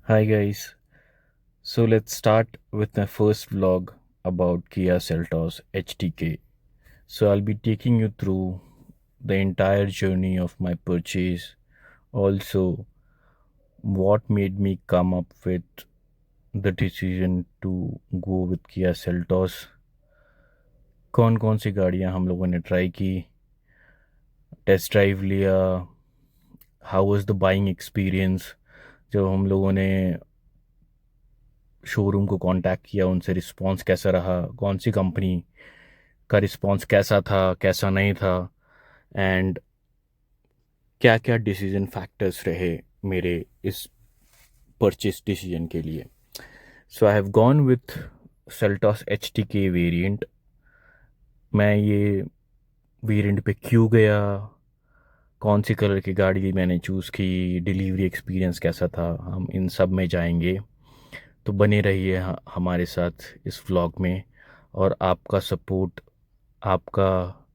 Hi guys. So let's start with my first vlog about Kia Seltos HTK. So I'll be taking you through the entire journey of my purchase. Also, what made me come up with the decision to go with Kia Seltos. कौन कौन सी गाड़ियाँ हम लोगों ने try की, test drive लिया, how was the buying experience जब हम लोगों ने शोरूम को कांटेक्ट किया, उनसे रिस्पांस कैसा रहा, कौन सी कंपनी का रिस्पांस कैसा था, कैसा नहीं था, एंड क्या क्या डिसीजन फैक्टर्स रहे मेरे इस परचेस डिसीजन के लिए. So I have gone with Seltos H T K variant. मैं ये वेरियंट पे क्यों गया, कौन सी कलर की गाड़ी मैंने चूज़ की, डिलीवरी एक्सपीरियंस कैसा था, हम इन सब में जाएंगे. तो बने रहिए हमारे साथ इस व्लॉग में. और आपका सपोर्ट, आपका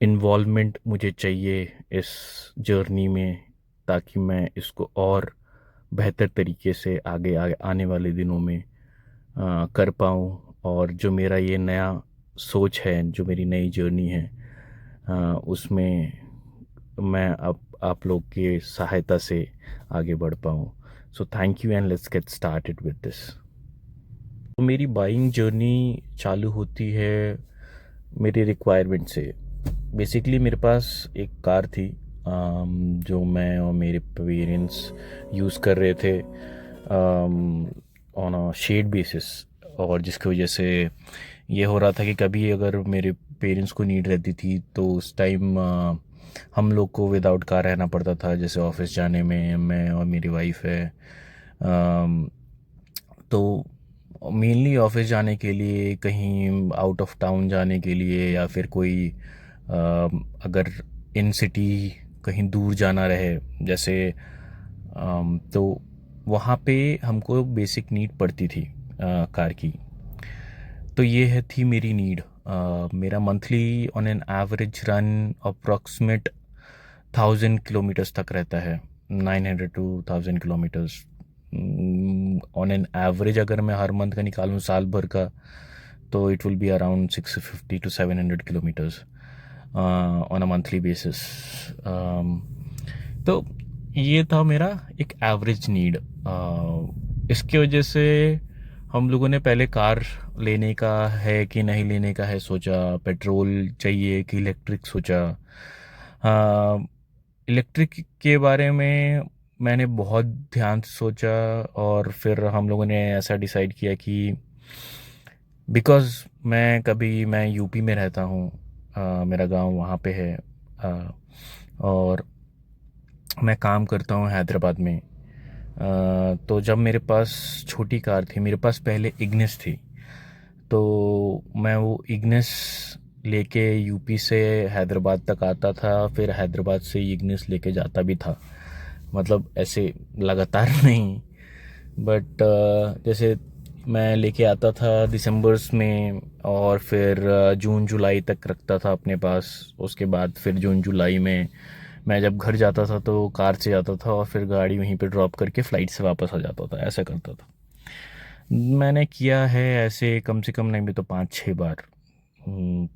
इन्वॉल्वमेंट मुझे चाहिए इस जर्नी में, ताकि मैं इसको और बेहतर तरीके से आगे आने वाले दिनों में कर पाऊँ. और जो मेरा ये नया सोच है, जो मेरी नई जर्नी है, उसमें मैं आप लोग की सहायता से आगे बढ़ पाऊँ. So thank you and let's get started with this. तो मेरी बाइंग जर्नी चालू होती है मेरी रिक्वायरमेंट से. बेसिकली मेरे पास एक कार थी, जो मैं और मेरे पेरेंट्स यूज़ कर रहे थे ऑन अ शेड बेसिस. और जिसकी वजह से ये हो रहा था कि कभी अगर मेरे पेरेंट्स को नीड रहती थी तो उस टाइम हम लोग को विदाउट कार रहना पड़ता था. जैसे ऑफिस जाने में मैं और मेरी वाइफ है, तो मेनली ऑफिस जाने के लिए, कहीं आउट ऑफ टाउन जाने के लिए, या फिर कोई अगर इन सिटी कहीं दूर जाना रहे जैसे, तो वहाँ पे हमको बेसिक नीड पड़ती थी कार की. तो ये है थी मेरी नीड. मेरा monthly on an average run approximate 1000 kilometres तक रहता है, 900 to 1000 kilometres on an average. अगर मैं हर मंथ का निकालूँ साल भर का, तो it will be around 650 to 700 kilometres on a monthly basis. तो ये था मेरा एक एवरेज नीड. इसकी वजह से हम लोगों ने पहले कार लेने का है कि नहीं लेने का है सोचा, पेट्रोल चाहिए कि इलेक्ट्रिक सोचा. इलेक्ट्रिक के बारे में मैंने बहुत ध्यान से सोचा, और फिर हम लोगों ने ऐसा डिसाइड किया कि बिकॉज़ मैं यूपी में रहता हूँ, मेरा गांव वहाँ पे है, और मैं काम करता हूँ हैदराबाद में. तो जब मेरे पास छोटी कार थी, मेरे पास पहले इग्निस थी, तो मैं वो इग्निस लेके यूपी से हैदराबाद तक आता था, फिर हैदराबाद से इग्निस लेके जाता भी था. मतलब ऐसे लगातार नहीं, बट जैसे मैं लेके आता था दिसंबर्स में, और फिर जून जुलाई तक रखता था अपने पास. उसके बाद फिर जून जुलाई में मैं जब घर जाता था तो कार से जाता था, और फिर गाड़ी वहीं पे ड्रॉप करके फ़्लाइट से वापस आ जाता था. ऐसा करता था. मैंने किया है ऐसे कम से कम नहीं भी तो 5-6 बार. हम्म,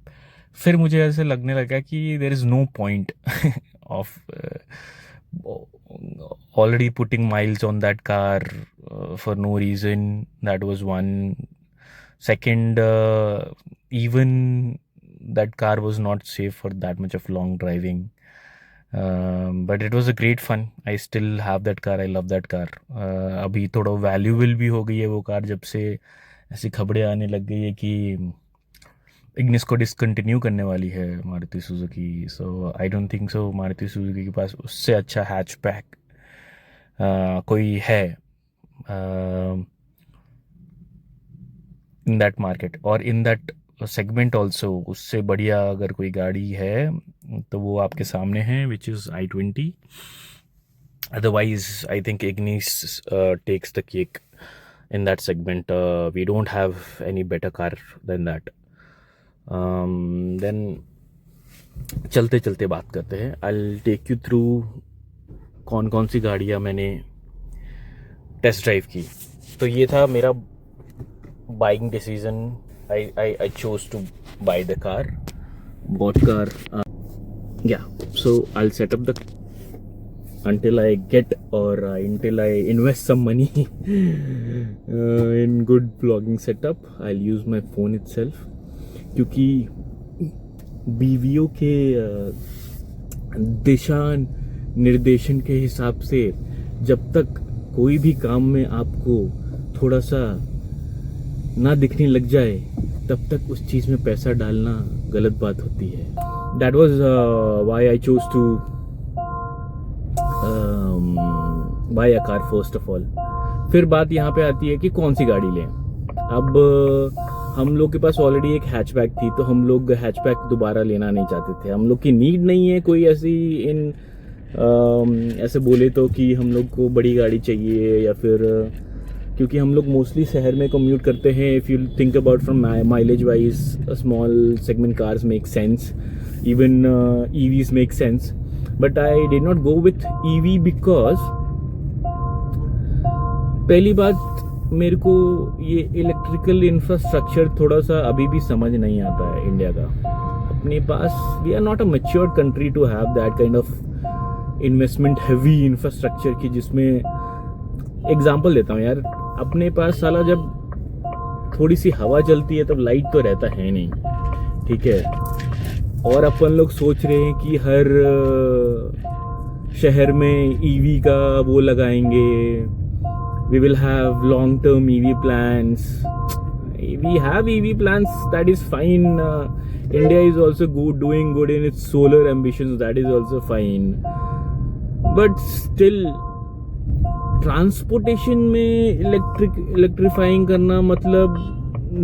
फिर मुझे ऐसे लगने लगा कि there is no point of already putting miles on that car for no reason. That was one. Second, even that car was not safe for that much of long driving. But it was a great fun. I still have that car. I love that car. अभी थोड़ा valuable भी हो गई है वो car, जब से ऐसी खबरें आने लग गई है कि इग्निस को डिसकंटिन्यू करने वाली है Maruti Suzuki. So I don't think so Maruti Suzuki के पास उससे अच्छा हैचबैक कोई है इन दैट मार्केट और इन दैट सेगमेंट ऑल्सो. उससे बढ़िया अगर कोई गाड़ी है तो वो आपके सामने है, which is i20. Otherwise, I think Ignis takes the cake in that segment. We don't have any better car than that. Then चलते चलते बात करते हैं. I'll take you through कौन कौन सी गाड़ियाँ मैंने टेस्ट ड्राइव की। तो ये था मेरा buying decision. I chose to buy the car, bought car. Yeah, so I'll set up the until I get or until I invest some money in good vlogging setup. I'll use my phone itself, क्योंकि बीवियों के दिशा निर्देशन के हिसाब से जब तक कोई भी काम में आपको थोड़ा सा ना दिखने लग जाए तब तक उस चीज़ में पैसा डालना गलत बात होती है। That was why I chose to buy a car first of all. फिर बात यहाँ पे आती है कि कौन सी गाड़ी लें। अब हम लोग के पास ऑलरेडी एक हैचबैक थी, तो हम लोग हैचबैक दोबारा लेना नहीं चाहते थे। हम लोग की नीड नहीं है कोई ऐसी ऐसे बोले तो कि हम लोग को बड़ी गाड़ी चाहिए, या फिर क्योंकि हम लोग मोस्टली शहर में कम्यूट करते हैं। If you think about from mileage wise, small segment cars make sense, even EVs make sense, but I did not go with EV because पहली बात मेरे को ये इलेक्ट्रिकल इंफ्रास्ट्रक्चर थोड़ा सा अभी भी समझ नहीं आता है इंडिया का। अपने पास we are not a matured country to have that kind of investment heavy infrastructure की, जिसमें एग्जांपल देता हूँ यार, अपने पास साला जब थोड़ी सी हवा चलती है तब लाइट तो रहता है नहीं, ठीक है। और अपन लोग सोच रहे हैं कि हर शहर में EV का वो लगाएंगे, we will have long term EV plans. We have EV plans, that is fine. India is also doing good in its solar ambitions, that is also fine. But still transportation में electrifying करना मतलब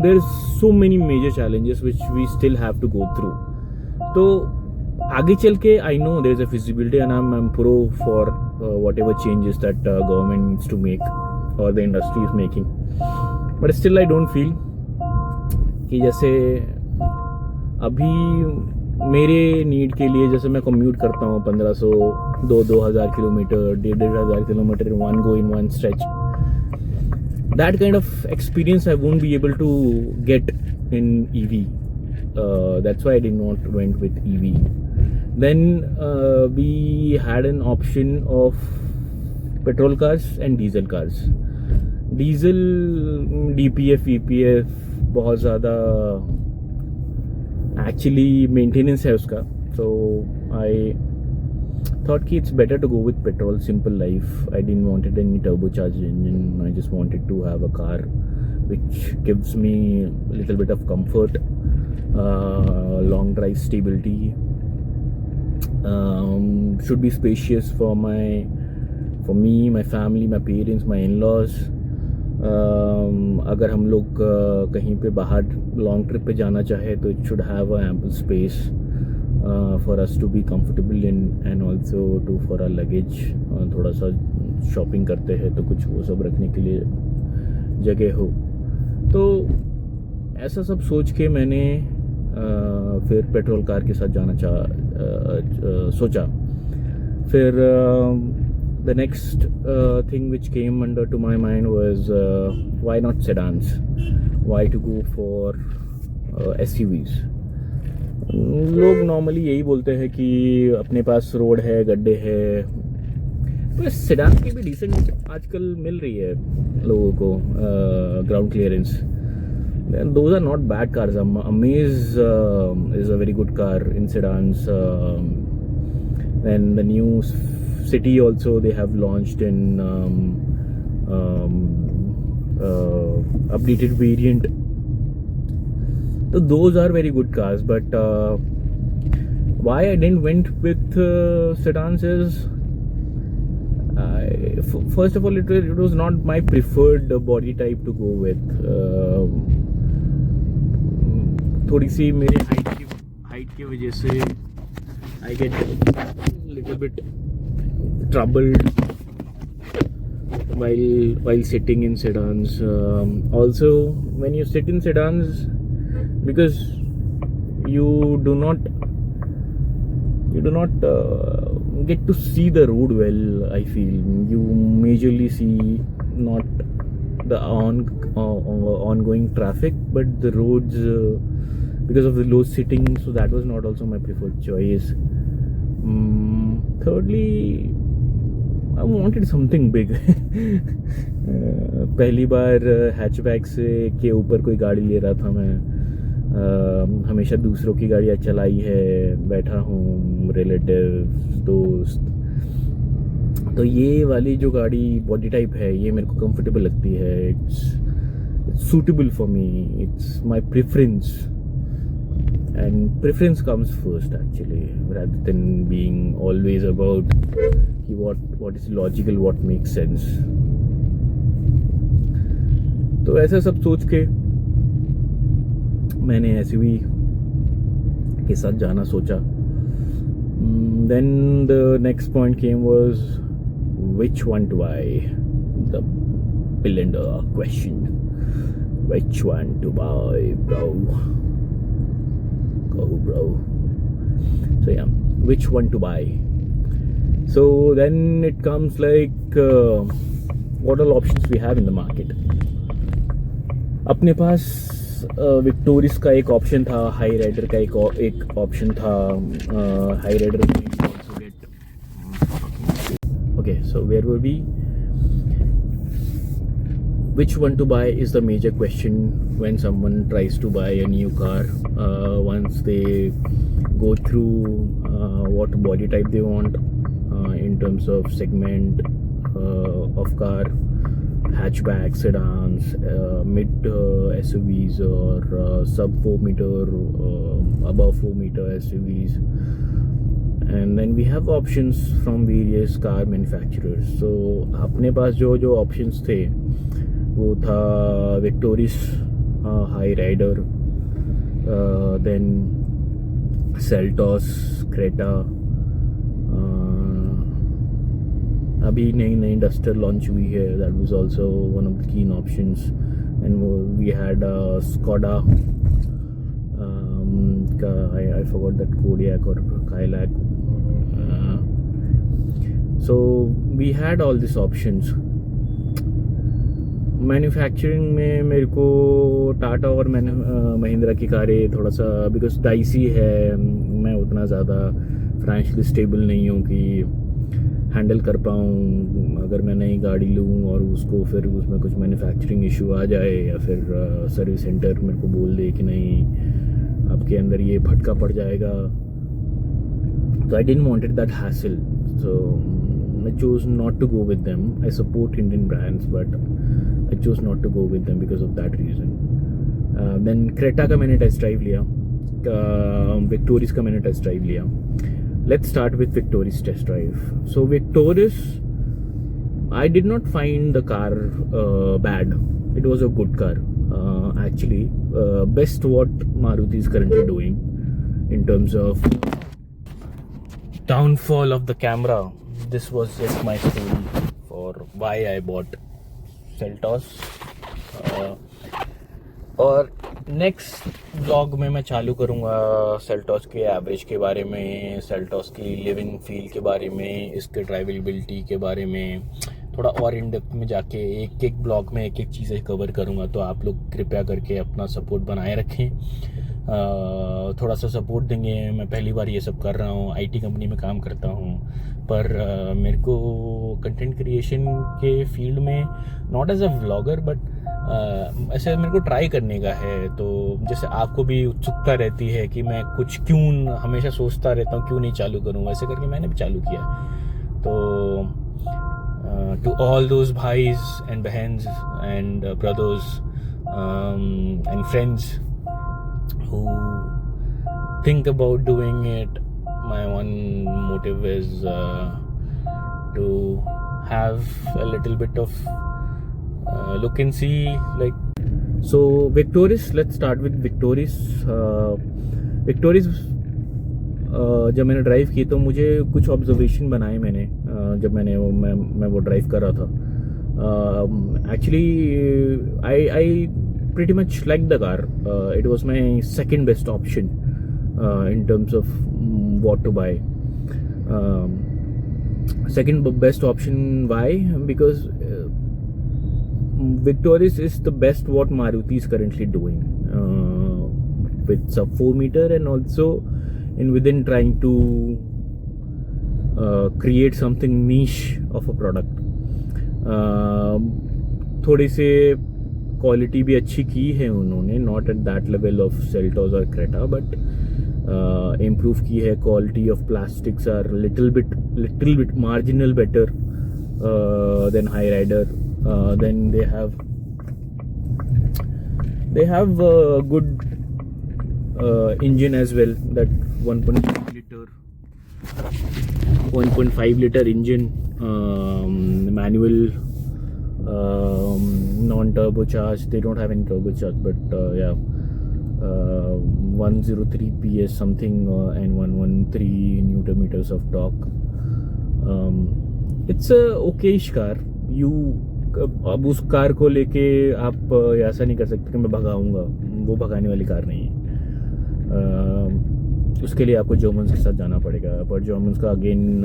there is so many major challenges which we still have to go through. तो आगे चल के I know there is a feasibility and I am pro for whatever changes that government needs to make और the industry is making, but still I don't feel कि जैसे अभी मेरे need के लिए, जैसे मैं कम्यूट करता हूँ 1500 2,000 kilometre, 1,500 kilometre one go in one stretch, that kind of experience I won't be able to get in EV. That's why I did not went with EV. Then we had an option of petrol cars and diesel cars. Diesel DPF EPF बहुत ज़्यादा actually maintenance है उसका, so I thought कि it's better to go with petrol, simple life. I didn't wanted any turbocharged engine. I just wanted to have a car which gives me a little bit of comfort, long drive stability, should be spacious for me, my family, my parents, my in-laws. अगर हम लोग कहीं पे बाहर long trip पे जाना चाहे तो it should have a ample space for us to be comfortable in, and also to for a luggage. थोड़ा सा शॉपिंग करते हैं तो कुछ वो सब रखने के लिए जगह हो। तो ऐसा सब सोच के मैंने फिर पेट्रोल कार के साथ जाना सोचा। फिर the next thing which came under to my mind was why not sedans, why to go for SUVs. लोग नॉर्मली यही बोलते हैं कि अपने पास रोड है, गड्ढे है, पर सेडान की भी डिसेंट आजकल मिल रही है लोगों को, ground clearance. Those are not bad cars. Amaze is a very good car in sedans. And the new City also they have launched in updated variant. So those are very good cars, but why I didn't went with sedans is first of all it was not my preferred body type to go with. थोड़ी सी मेरे height की वजह से I get little bit troubled while sitting in sedans. Also, when you sit in sedans, because you do not get to see the road well, I feel you majorly see not the ongoing traffic, but the roads, because of the low sitting, so that was not also my preferred choice. Thirdly, I wanted something big. पहली बार hatchback से के ऊपर कोई गाड़ी ले रहा था मैं. हमेशा दूसरों की गाड़ियाँ चलाई है, बैठा हूँ, रिलेटिव्स, दोस्त. तो ये वाली जो गाड़ी बॉडी टाइप है, ये मेरे को कंफर्टेबल लगती है. It's suitable for me, it's my preference, and preference comes first actually, rather than being always about what is logical, what makes sense. तो ऐसा सब सोच के मैंने SUV के साथ जाना सोचा. Then the next point came was which one to buy, the $1 question. Which one to buy, bro? Go, bro. So yeah, which one to buy? So then it comes like what all options we have in the market. अपने पास Victoris का एक option था, high rider का एक option था. Hyryder also get. Okay, so where were we? Which one to buy is the major question when someone tries to buy a new car. Once they go through what body type they want in terms of segment of car, hatchback, sedans, mid SUVs, or sub 4 meter, above 4 meter SUVs. And then we have options from various car manufacturers. So अपने पास जो options थे वो था Victoris, Hyryder, then Seltos, Creta. अभी नई Duster launch हुई है, that was also one of the keen options. And we had Skoda का, आई फॉरगॉट दैट, कोडियाक और Kylaq. So we had all this options. Manufacturing में मेरे को टाटा और महिंद्रा की कारें थोड़ा सा, बिकॉज डाइसी है, मैं उतना ज़्यादा फाइनेंशियली स्टेबल नहीं हूँ कि हैंडल कर पाऊँ. अगर मैं नई गाड़ी लूँ और उसको फिर उसमें कुछ मैन्युफैक्चरिंग इशू आ जाए, या फिर सर्विस सेंटर मेरे को बोल दे कि नहीं आपके अंदर ये फटका पड़ जाएगा, तो I didn't wanted that hassle. So I chose not to go with them. I support Indian brands, but I chose not to go with them because of that reason. Then Creta का मैंने test drive लिया, Victoris का मैंने test drive लिया. Let's start with Victoris test drive. So Victoris, I did not find the car bad. It was a good car, actually. Best what Maruti is currently doing in terms of downfall of the camera. This was just my story for why I bought Seltos. और next blog में मैं चालू करूँगा Seltos के average के बारे में, Seltos की लिविंग फील के बारे में, इसके ड्राइवेबिलिटी के बारे में, थोड़ा और इन डेप्थ में जाके एक ब्लॉग में एक चीज़ें कवर करूँगा. तो आप लोग कृपया करके अपना सपोर्ट बनाए रखें, थोड़ा सा सपोर्ट देंगे. मैं पहली बार ये सब कर रहा हूँ, आईटी कंपनी में काम करता हूँ, पर मेरे को कंटेंट क्रिएशन के फील्ड में not as a vlogger but ऐसे मेरे को ट्राई करने का है. तो जैसे आपको भी उत्सुकता रहती है कि मैं कुछ क्यों हमेशा सोचता रहता हूँ क्यों नहीं चालू करूँ, वैसे करके मैंने भी चालू किया. तो to all those bhais and bahens and brothers and friends who think about doing it, my one motive is to have a little bit of look and see, like. So Victoris, let's start with Victoris. Victoris जब मैंने drive की तो मुझे कुछ observation बनाए मैंने, जब मैं वो ड्राइव कर रहा था. Actually I pretty much like the car. It was my second best option in terms of what to buy. Second best option, why? Because Victoris is the best what Maruti is currently doing with sub 4 meter, and also in within trying to create something niche of a product. थोड़ी से quality भी अच्छी की है उन्होंने, not at that level of Seltos और Creta, but improve की है. Quality of plastics are little bit marginal better than Hyryder. Then they have good engine as well, that 1.5 liter engine, manual, non-turbocharged. They don't have any turbocharged, but 103 PS something and 113 newton meters of torque. It's a okayish car. अब उस car को लेके आप ऐसा नहीं कर सकते कि मैं भगाऊंगा, वो भगाने वाली कार नहीं है. उसके लिए आपको जर्मन्स के साथ जाना पड़ेगा, पर जर्मन्स का again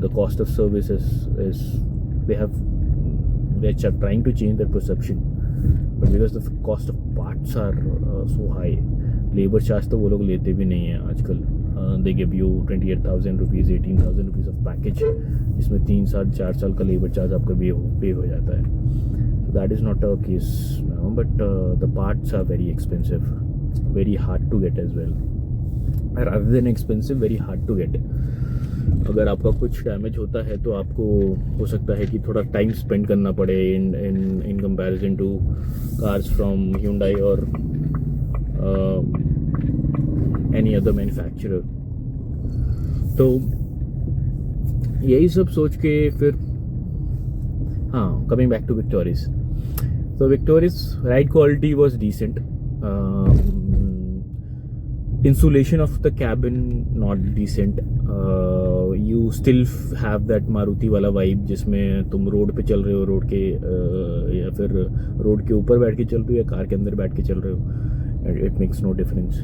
the cost of service is they are trying to change that perception, but because the cost of parts are so high. Labour charge तो वो लोग लेते भी नहीं है आजकल. They give you 28,000 rupees, 18,000 rupees of package, जिसमें 3 साल 4 साल का लेबर चार्ज आपका पे हो जाता है. That is not a case, but the parts are very expensive, very hard to get as well. Rather than expensive, very hard to get. अगर आपका कुछ डैमेज होता है तो आपको हो सकता है कि थोड़ा टाइम स्पेंड करना पड़े in comparison to cars from Hyundai or any other manufacturer. तो यही सब सोच के फिर coming back to Victoris. So Victoris ride quality was decent. Insulation of the cabin not decent. You still have that Maruti वाला vibe जिसमें तुम road पे चल रहे हो, रोड के या फिर रोड के ऊपर बैठ के चल रहे हो या कार के अंदर बैठ के चल रहे हो. It makes no difference.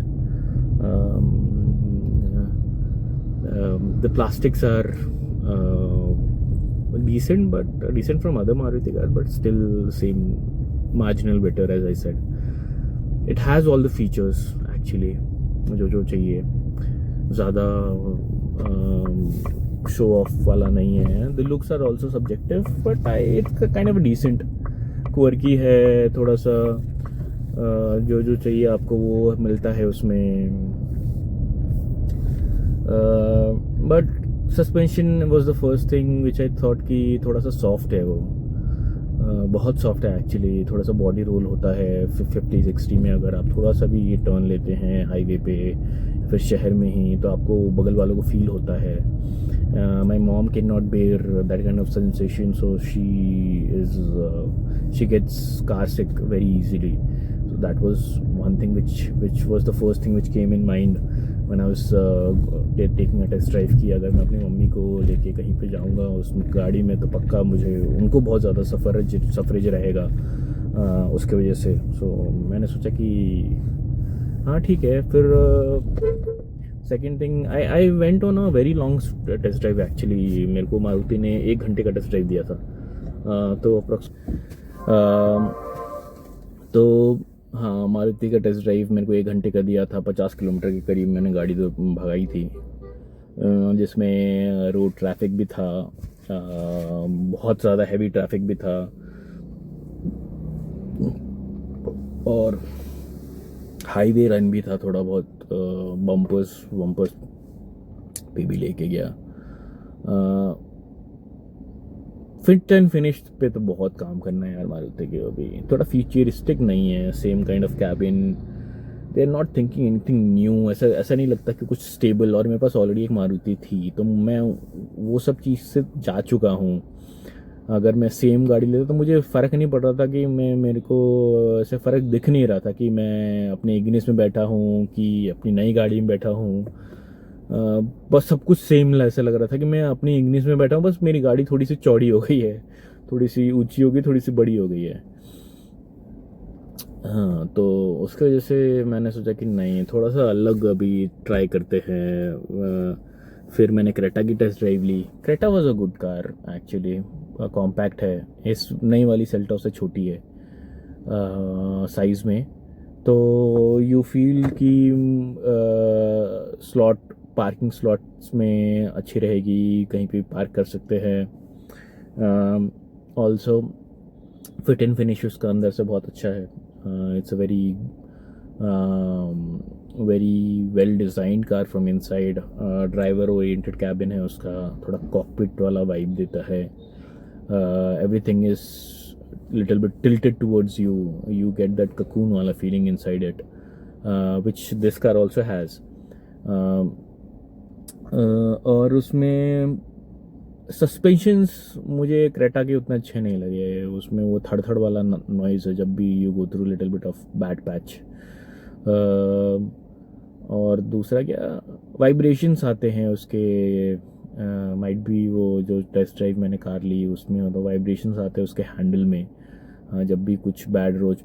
The plastics are decent, but decent from other Maruti car, but still same marginal better, as I said. It has all the features actually जो चाहिए. ज़्यादा शो ऑफ वाला नहीं है. The looks are also subjective, but it's kind of decent. Quirky है थोड़ा सा, जो चाहिए आपको वो मिलता है उसमें. But suspension was the first thing which I thought कि थोड़ा सा सॉफ्ट है वो. बहुत सॉफ्ट है एक्चुअली. थोड़ा सा बॉडी रोल होता है 50-60 में. अगर आप थोड़ा सा भी ये टर्न लेते हैं हाईवे पे फिर शहर में ही, तो आपको बगल वालों को फील होता है. My mom can not bear that kind of sensation, so she gets car sick very easily. So that was one thing which was the first thing which came in mind when I was taking a test drive की. अगर मैं अपनी mummy को लेके कहीं पे जाऊँगा उस गाड़ी में, तो पक्का मुझे उनको बहुत ज़्यादा सफरेज रहेगा उसके वजह से. सो मैंने सोचा कि हाँ ठीक है. फिर second thing, I went on a very long test drive actually. मेरे को मारुति ने 1 घंटे का टेस्ट ड्राइव दिया था. तो हाँ, मारुति का टेस्ट ड्राइव मेरे को 1 घंटे का दिया था. 50 किलोमीटर के करीब मैंने गाड़ी तो भगाई थी, जिसमें रोड ट्रैफिक भी था, बहुत ज़्यादा हैवी ट्रैफिक भी था, और हाईवे रन भी था थोड़ा बहुत. बम्पर्स पे भी लेके गया. फिट एंड फिनिश पे तो बहुत काम करना है यार मारुति के. अभी थोड़ा फ्यूचरिस्टिक नहीं है. Same kind of cabin. They are not thinking anything new. ऐसा नहीं लगता कि कुछ स्टेबल. और मेरे पास ऑलरेडी एक मारुति थी, तो मैं वो सब चीज़ से जा चुका हूँ. अगर मैं सेम गाड़ी लेता तो मुझे फ़र्क नहीं पड़ रहा था कि मेरे को ऐसे फ़र्क दिख नहीं रहा था कि मैं अपने इग्निस में बैठा हूँ कि अपनी नई गाड़ी में बैठा हूँ. बस सब कुछ सेम ऐसा लग रहा था कि मैं अपनी इग्निस में बैठा हूँ. बस मेरी गाड़ी थोड़ी सी चौड़ी हो गई है, थोड़ी सी ऊंची हो गई, थोड़ी सी बड़ी हो गई है. हाँ, तो उसकी वजह से मैंने सोचा कि नहीं, थोड़ा सा अलग अभी ट्राई करते हैं. फिर मैंने क्रेटा की टेस्ट ड्राइव ली. Creta was a good car actually. Compact है. इस नई वाली सेल्टॉस से छोटी है. साइज़ में, तो यू फील कि स्लॉट पार्किंग स्लॉट्स में अच्छी रहेगी, कहीं पे पार्क कर सकते हैं। ऑल्सो फिट एंड फिनिश उसका अंदर से बहुत अच्छा है। It's a very very well designed car from inside. Driver oriented cabin है उसका, थोड़ा कॉकपिट वाला वाइब देता है। Everything is little bit tilted towards you. You get that cocoon wala feeling inside it, which this car also has. और उसमें suspensions मुझे Creta के उतना अच्छे नहीं लगे। उसमें वो थड़ थड़ वाला नॉइज़ है जब भी you go through little bit of bad patch. और दूसरा क्या, वाइब्रेशंस आते हैं उसके। माइट बी वो जो टेस्ट ड्राइव मैंने कार ली उसमें तो वाइब्रेशंस आते हैं उसके हैंडल में। जब भी कुछ बैड रोड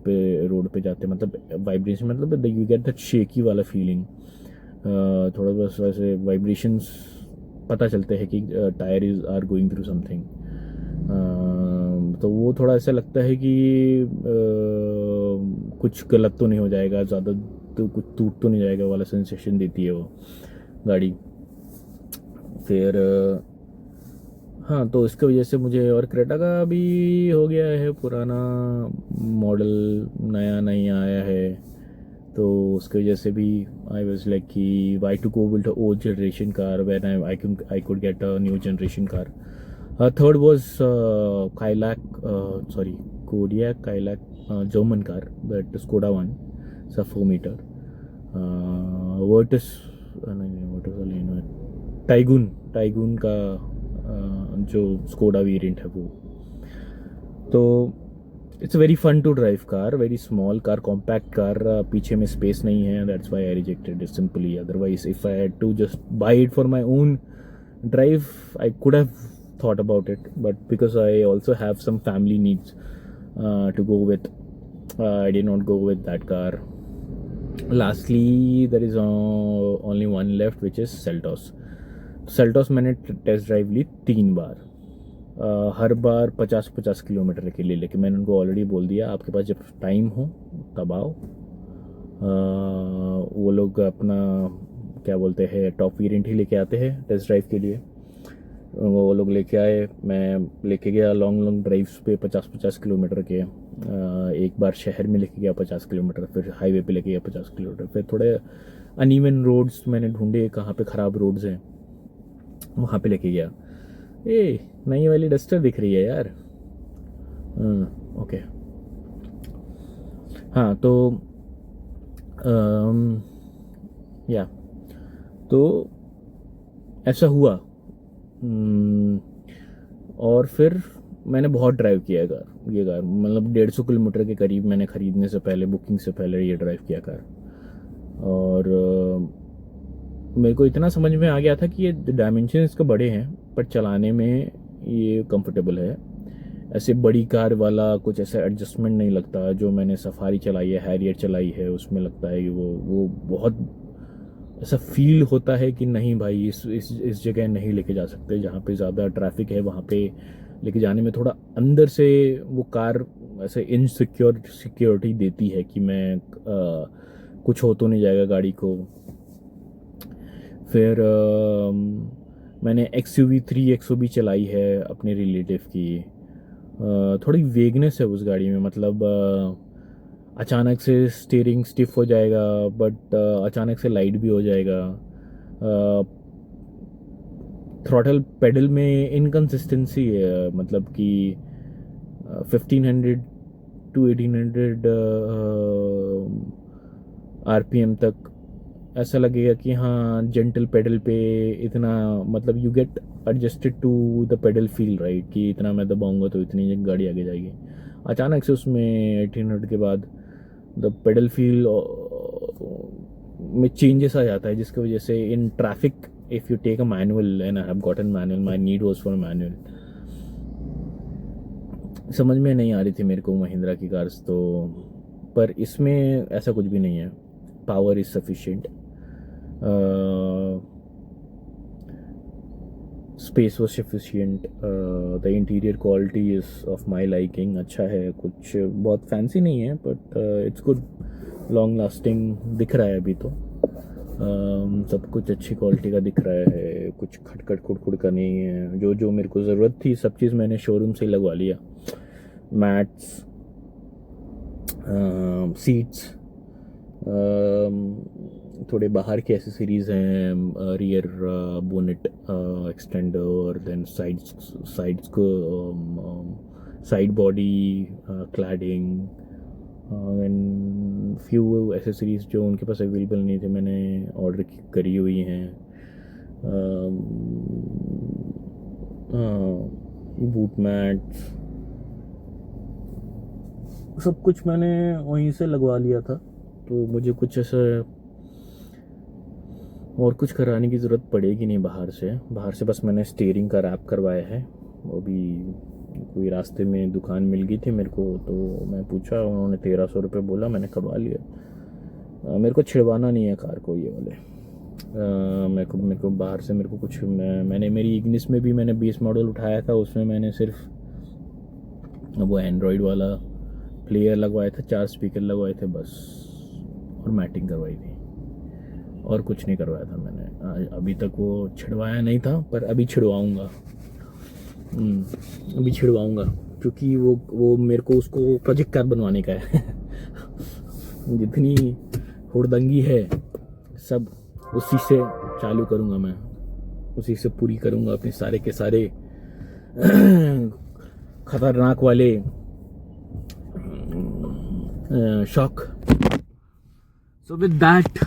पे जाते हैं, मतलब वाइब्रेशन मतलब यू गेट दैट शेकी वाला फीलिंग। थोड़ा बस वैसे वाइब्रेशंस पता चलते हैं कि tyre is are going through something. तो वो थोड़ा ऐसा लगता है कि कुछ गलत तो नहीं हो जाएगा, ज़्यादा तो कुछ टूट तो नहीं जाएगा वाला सेंसेशन देती है वो गाड़ी। फिर हाँ, तो इसकी वजह से मुझे, और क्रेटा का भी हो गया है पुराना मॉडल, नया नहीं आया है, तो उसकी वजह से भी आई वॉज लाइक कि why to go with old generation car when I could get a new generation car. Third was Kylaq, sorry Kodiaq Kylaq, German car, that Skoda one, sub 4 metre Virtus, नहीं Virtus Taigun, Taigun का जो Skoda variant है वो। तो it's very fun to drive car, very small car, compact car, पीछे में space नहीं है, that's why I rejected it simply. Otherwise if I had to just buy it for my own drive I could have thought about it, but because I also have some family needs to go with, I did not go with that car. Lastly there is only one left, which is Seltos. Seltos मैंने test drive ली 3 बार। हर बार 50-50 kilometre के लिए लेके मैंने उनको already बोल दिया आपके पास जब टाइम हो तब आओ। वो लोग अपना क्या बोलते हैं टॉप वेरिएंट ही लेके आते हैं टेस्ट ड्राइव के लिए। वो लोग लेके आए, मैं लेके गया लॉन्ग ड्राइव्स पे 50-50 किलोमीटर के। एक बार शहर में लेके गया 50 किलोमीटर, फिर हाईवे पे लेके गया 50 किलोमीटर, फिर थोड़े अनइवन रोड्स मैंने ढूंढे कहाँ पे ख़राब रोड्स हैं वहाँ पे लेके गया। ए नई वाली डस्टर दिख रही है यार। ओके हाँ, तो या तो ऐसा हुआ। और फिर मैंने बहुत ड्राइव किया है कार, ये कार मतलब 150 किलोमीटर के करीब मैंने ख़रीदने से पहले, बुकिंग से पहले ये ड्राइव किया कार। और मेरे को इतना समझ में आ गया था कि ये डायमेंशन इसके बड़े हैं पर चलाने में ये कंफर्टेबल है। ऐसे बड़ी कार वाला कुछ ऐसा एडजस्टमेंट नहीं लगता। जो मैंने सफारी चलाई है, हैरियर चलाई है, उसमें लगता है कि वो बहुत ऐसा फील होता है कि नहीं भाई इस जगह नहीं लेके जा सकते, जहाँ पे ज़्यादा ट्रैफिक है वहाँ पे लेके जाने में थोड़ा अंदर से वो कार ऐसे सिक्योरिटी देती है कि मैं कुछ हो तो नहीं जाएगा गाड़ी को। फिर मैंने XUV 3XO चलाई है अपने रिलेटिव की। थोड़ी वेगनेस है उस गाड़ी में, मतलब अचानक से स्टीयरिंग स्टिफ हो जाएगा, बट अचानक से लाइट भी हो जाएगा। थ्रॉटल पेडल में इनकन्सिस्टेंसी है, मतलब कि 1500 to 1800 RPM तक ऐसा लगेगा कि हाँ जेंटल पेडल पे इतना, मतलब you get adjusted to the pedal feel right, कि इतना मैं दबाऊंगा तो इतनी गाड़ी आगे जाएगी। अचानक से उसमें 1800 के बाद द पेडल फील में चेंजेस आ जाता है, जिसकी वजह से in traffic if you take a manual, and I have gotten manual, my need was for manual, समझ में नहीं आ रही थी मेरे को महिंद्रा की कार्स। तो पर इसमें ऐसा कुछ भी नहीं है, power is sufficient. Space was sufficient, the interior quality is of my liking, अच्छा है, कुछ बहुत फैंसी नहीं है but it's good, long lasting दिख रहा है अभी तो। सब कुछ अच्छी क्वालिटी का दिख रहा है, कुछ खटखट खुड़खुड़ का नहीं है। जो जो मेरे को ज़रूरत थी सब चीज़ मैंने शोरूम से ही लगवा लिया, मैट्स, सीट्स, थोड़े बाहर के एसेसरीज़ हैं, rear bonnet extender, then sides को side body cladding, and few accessories जो उनके पास अवेलेबल नहीं थे मैंने ऑर्डर करी हुई हैं। बूट मैट्स, सब कुछ मैंने वहीं से लगवा लिया था, तो मुझे कुछ ऐसा और कुछ कराने की ज़रूरत पड़ेगी नहीं बाहर से बस मैंने स्टीयरिंग का रैप करवाया है। वो भी कोई रास्ते में दुकान मिल गई थी मेरे को, तो मैं पूछा, उन्होंने 1300 रुपये बोला, मैंने करवा लिया। मेरे को छिड़वाना नहीं है कार को ये वाले। मेरे को बाहर से मेरे को कुछ मैंने मेरी इग्निस में भी मैंने बेस मॉडल उठाया था, उसमें मैंने सिर्फ वो एंड्रॉयड वाला प्लेयर लगवाया था, 4 स्पीकर लगवाए थे बस, और मैटिंग करवाई थी, और कुछ नहीं करवाया था मैंने। अभी तक वो छिड़वाया नहीं था, पर अभी छिड़वाऊँगा, अभी छिड़वाऊँगा, क्योंकि वो मेरे को उसको प्रोजेक्ट कार बनवाने का है। जितनी हुड़दंगी है सब उसी से चालू करूँगा मैं, उसी से पूरी करूँगा अपने सारे के सारे खतरनाक वाले शौक। So with that,